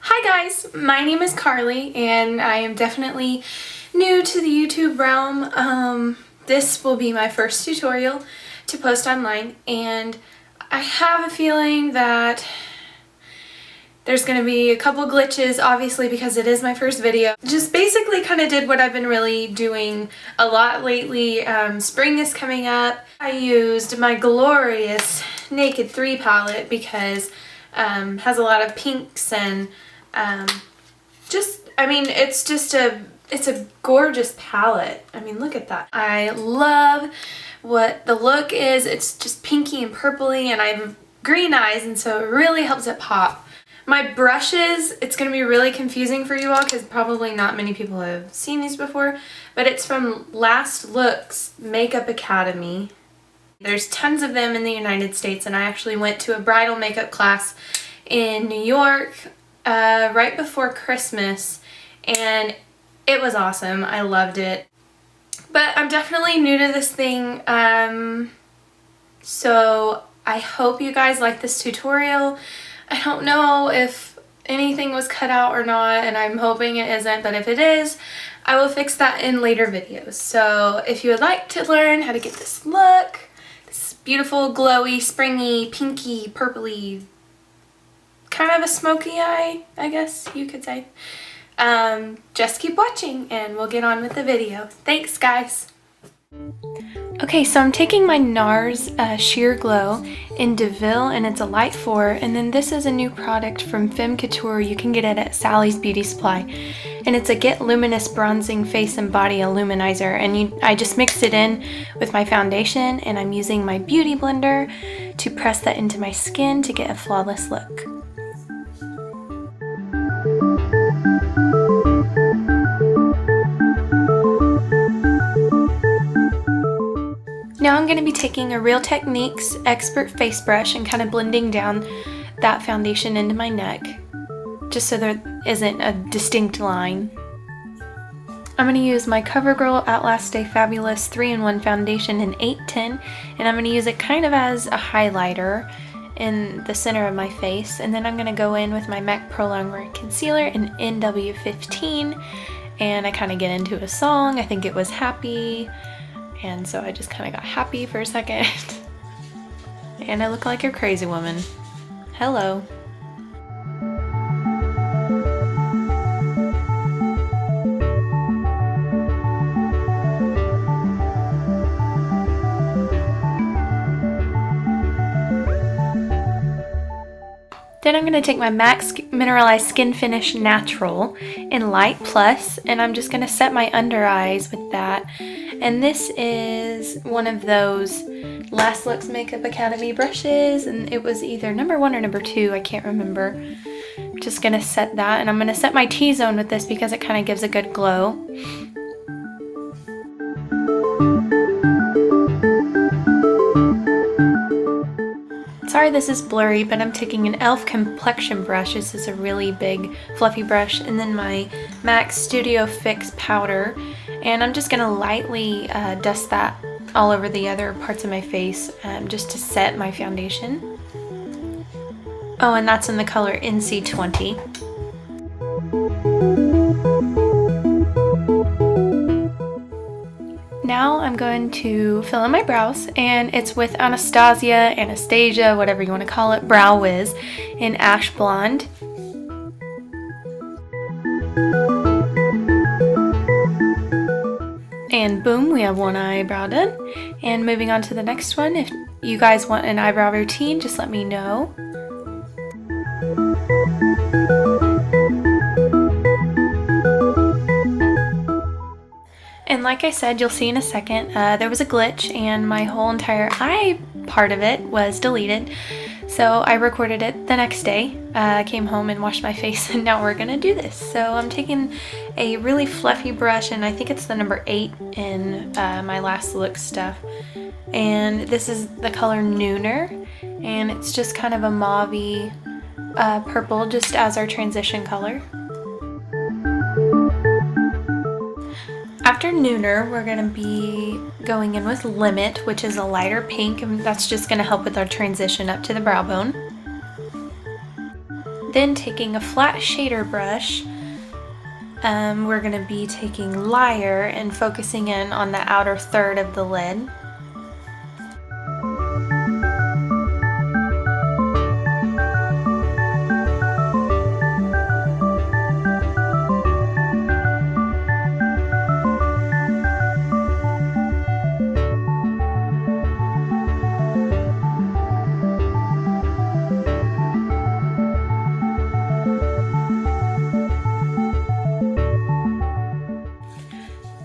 Hi guys, my name is Carly and I am definitely new to the YouTube realm. This will be my first tutorial to post online, and I have a feeling that there's going to be a couple glitches, obviously, because it is my first video. Just basically kind of did what I've been really doing a lot lately. Spring is coming up. I used my glorious Naked 3 palette because has a lot of pinks and it's a gorgeous palette. I mean, look at that. I love what the look is. It's just pinky and purpley, and I have green eyes, and so it really helps it pop. My brushes, it's going to be really confusing for you all because probably not many people have seen these before, but it's from Last Looks Makeup Academy. There's tons of them in the United States, and I actually went to a bridal makeup class in New York right before Christmas, and it was awesome. I loved it. But I'm definitely new to this thing, so I hope you guys like this tutorial. I don't know if anything was cut out or not, and I'm hoping it isn't, but if it is, I will fix that in later videos. So if you would like to learn how to get this look, this beautiful, glowy, springy, pinky, purpley, kind of a smoky eye, I guess you could say, just keep watching and we'll get on with the video. Thanks, guys. Okay, so I'm taking my NARS Sheer Glow in DeVille, and it's a light 4, and then this is a new product from Femme Couture. You can get it at Sally's Beauty Supply, and it's a Get Luminous Bronzing Face and Body Illuminizer, and I just mixed it in with my foundation, and I'm using my Beauty Blender to press that into my skin to get a flawless look. Now I'm going to be taking a Real Techniques Expert Face Brush and kind of blending down that foundation into my neck, just so there isn't a distinct line. I'm going to use my CoverGirl Outlast Stay Fabulous 3-in-1 foundation in 810, and I'm going to use it kind of as a highlighter in the center of my face, and then I'm going to go in with my MAC Pro Longwear Concealer in NW15, and I kind of get into a song. I think it was Happy. And so I just kind of got happy for a second. And I look like a crazy woman. Hello. Then I'm going to take my MAC Mineralized Skin Finish Natural in Light Plus, and I'm just going to set my under eyes with that. And this is one of those Last Looks Makeup Academy brushes, and it was either number 1 or number 2, I can't remember. I'm just going to set that, and I'm going to set my T-zone with this because it kind of gives a good glow. Sorry this is blurry, but I'm taking an e.l.f. complexion brush. This is a really big fluffy brush, and then my MAC Studio Fix powder, and I'm just going to lightly dust that all over the other parts of my face just to set my foundation. Oh, and that's in the color NC20. Now I'm going to fill in my brows, and it's with Anastasia, whatever you want to call it, Brow Wiz in Ash Blonde. And boom, we have one eyebrow done. And moving on to the next one, if you guys want an eyebrow routine, just let me know. And like I said, you'll see in a second, there was a glitch and my whole entire eye part of it was deleted. So I recorded it the next day, came home and washed my face, and now we're gonna do this. So I'm taking a really fluffy brush, and I think it's the number 8 in my Last Look stuff. And this is the color Nooner, and it's just kind of a mauve-y purple, just as our transition color. After Nooner, we're going to be going in with Limit, which is a lighter pink, and that's just going to help with our transition up to the brow bone. then taking a flat shader brush, we're going to be taking Liar and focusing in on the outer third of the lid.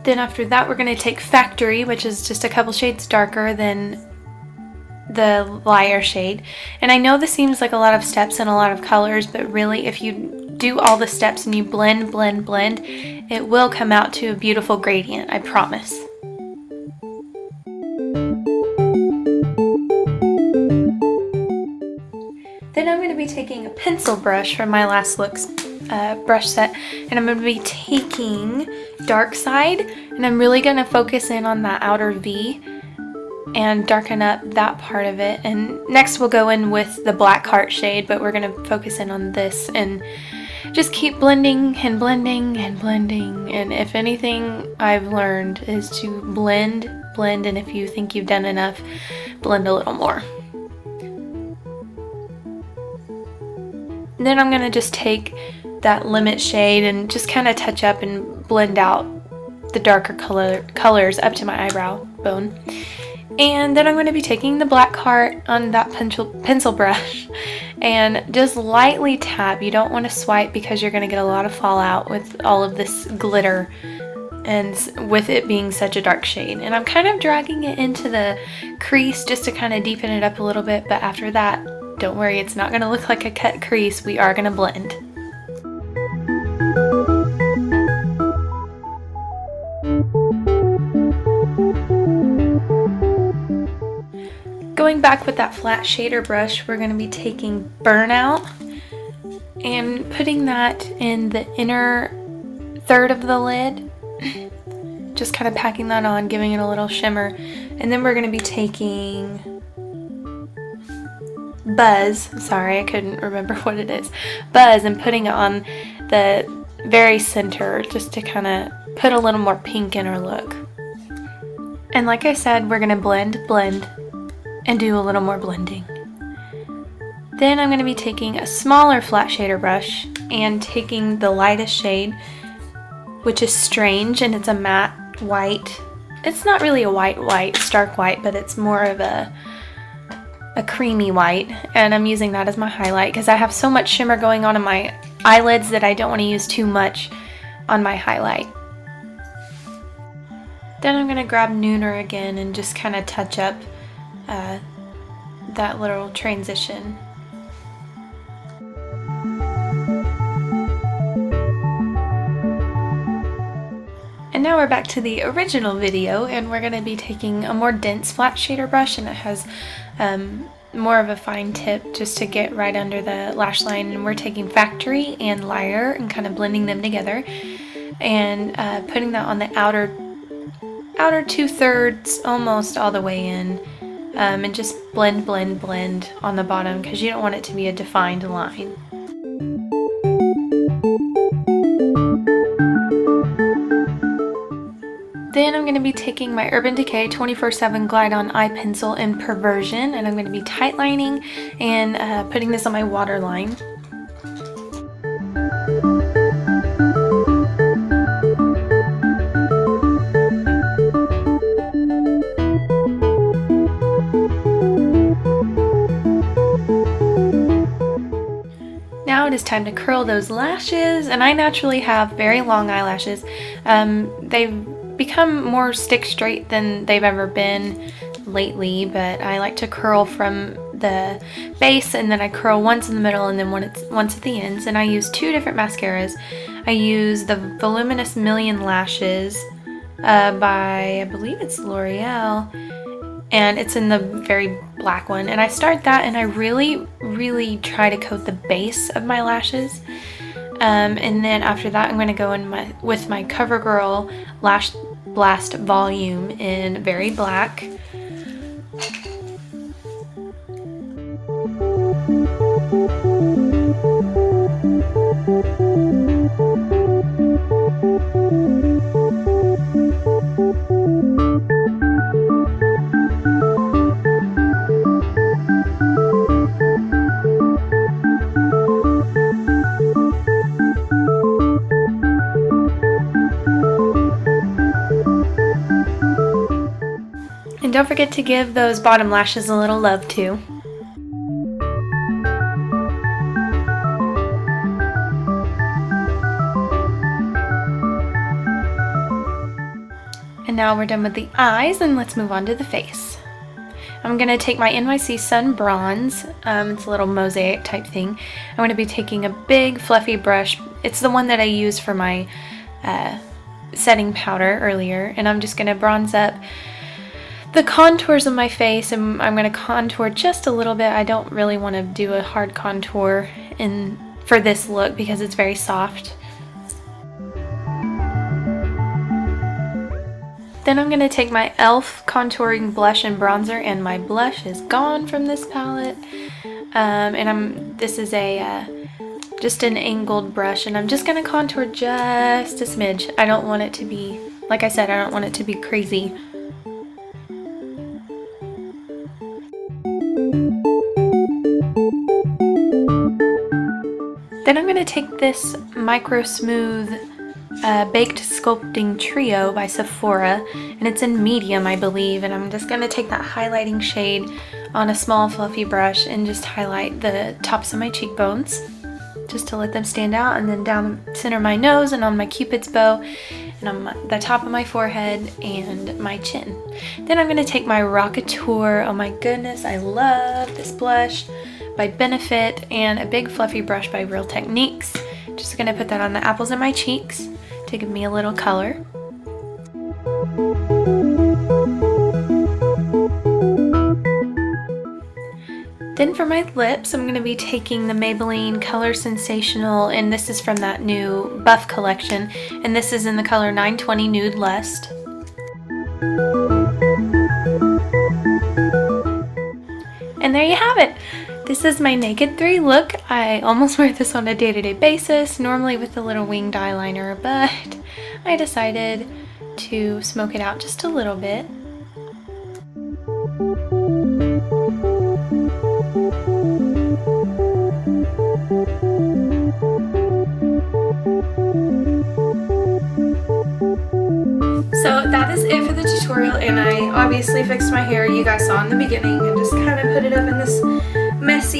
Then after that, we're going to take Factory, which is just a couple shades darker than the Liar shade. And I know this seems like a lot of steps and a lot of colors, but really if you do all the steps and you blend, blend, blend, it will come out to a beautiful gradient, I promise. Then I'm going to be taking a pencil brush from my Last Looks brush set, and I'm going to be taking Dark Side, and I'm really going to focus in on that outer V and darken up that part of it. And next we'll go in with the Black Heart shade, but we're going to focus in on this and just keep blending and blending and blending. And if anything I've learned is to blend, blend, and if you think you've done enough, blend a little more. And then I'm going to just take that Limit shade and just kind of touch up and blend out the darker colors up to my eyebrow bone. And then I'm going to be taking the Black Heart on that pencil brush and just lightly tap. You don't want to swipe because you're going to get a lot of fallout with all of this glitter and with it being such a dark shade. And I'm kind of dragging it into the crease just to kind of deepen it up a little bit, but after that, don't worry, it's not going to look like a cut crease. We are going to blend. Going back with that flat shader brush, we're going to be taking Burnout and putting that in the inner third of the lid. Just kind of packing that on, giving it a little shimmer. And then we're going to be taking Buzz, sorry, I couldn't remember what it is, Buzz, and putting it on the very center just to kind of put a little more pink in our look. And like I said, we're going to blend, blend, and do a little more blending. Then I'm going to be taking a smaller flat shader brush and taking the lightest shade, which is Strange, and it's a matte white. It's not really a white, stark white, but it's more of a creamy white, and I'm using that as my highlight because I have so much shimmer going on in my eyelids that I don't want to use too much on my highlight. Then I'm going to grab Nooner again and just kind of touch up that little transition. And now we're back to the original video, and we're going to be taking a more dense flat shader brush, and it has more of a fine tip just to get right under the lash line. And we're taking Factory and Liar and kind of blending them together and putting that on the outer 2/3, almost all the way in, and just blend, blend, blend on the bottom because you don't want it to be a defined line. Then I'm going to be taking my Urban Decay 24/7 Glide On Eye Pencil in Perversion, and I'm going to be tightlining and putting this on my waterline. Now it is time to curl those lashes, and I naturally have very long eyelashes. They've become more stick straight than they've ever been lately, but I like to curl from the base, and then I curl once in the middle and then once at the ends. And I use two different mascaras. I use the Voluminous Million Lashes by, I believe it's L'Oreal, and it's in the very black one. And I start that, and I really try to coat the base of my lashes. And then after that, I'm going to go in with my CoverGirl Lash Blast Volume in Very Black. And don't forget to give those bottom lashes a little love too. And now we're done with the eyes, and let's move on to the face. I'm going to take my NYC Sun Bronze. It's a little mosaic type thing. I'm going to be taking a big fluffy brush. It's the one that I used for my setting powder earlier. And I'm just going to bronze up the contours of my face, and I'm going to contour just a little bit. I don't really want to do a hard contour for this look because it's very soft. Then I'm going to take my e.l.f. contouring blush and bronzer, and my blush is gone from this palette. This is just an angled brush, and I'm just going to contour just a smidge. I don't want it to be, like I said, I don't want it to be crazy. Then I'm going to take this Micro Smooth Baked Sculpting Trio by Sephora, and it's in medium, I believe, and I'm just going to take that highlighting shade on a small fluffy brush and just highlight the tops of my cheekbones just to let them stand out, and then down the center of my nose and on my Cupid's bow and on the top of my forehead and my chin. Then I'm going to take my Rockateur, oh my goodness, I love this blush, by Benefit, and a big fluffy brush by Real Techniques. Just going to put that on the apples of my cheeks to give me a little color. Then for my lips, I'm going to be taking the Maybelline Color Sensational, and this is from that new Buff collection, and this is in the color 920 Nude Lust. And there you have it. This is my Naked 3 look. I almost wear this on a day-to-day basis, normally with a little winged eyeliner, but I decided to smoke it out just a little bit. So that is it for the tutorial, and I obviously fixed my hair. You guys saw in the beginning and just kind of put it up in this messy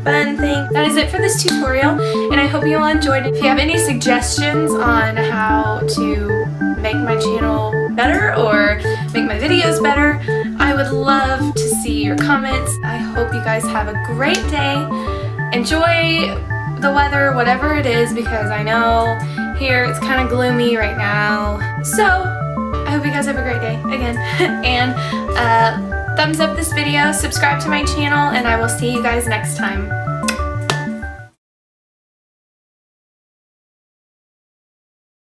bun thing. That is it for this tutorial, and I hope you all enjoyed it. If you have any suggestions on how to make my channel better or make my videos better, I would love to see your comments. I hope you guys have a great day. Enjoy the weather, whatever it is, because I know here it's kind of gloomy right now. So I hope you guys have a great day again. And thumbs up this video, subscribe to my channel, and I will see you guys next time.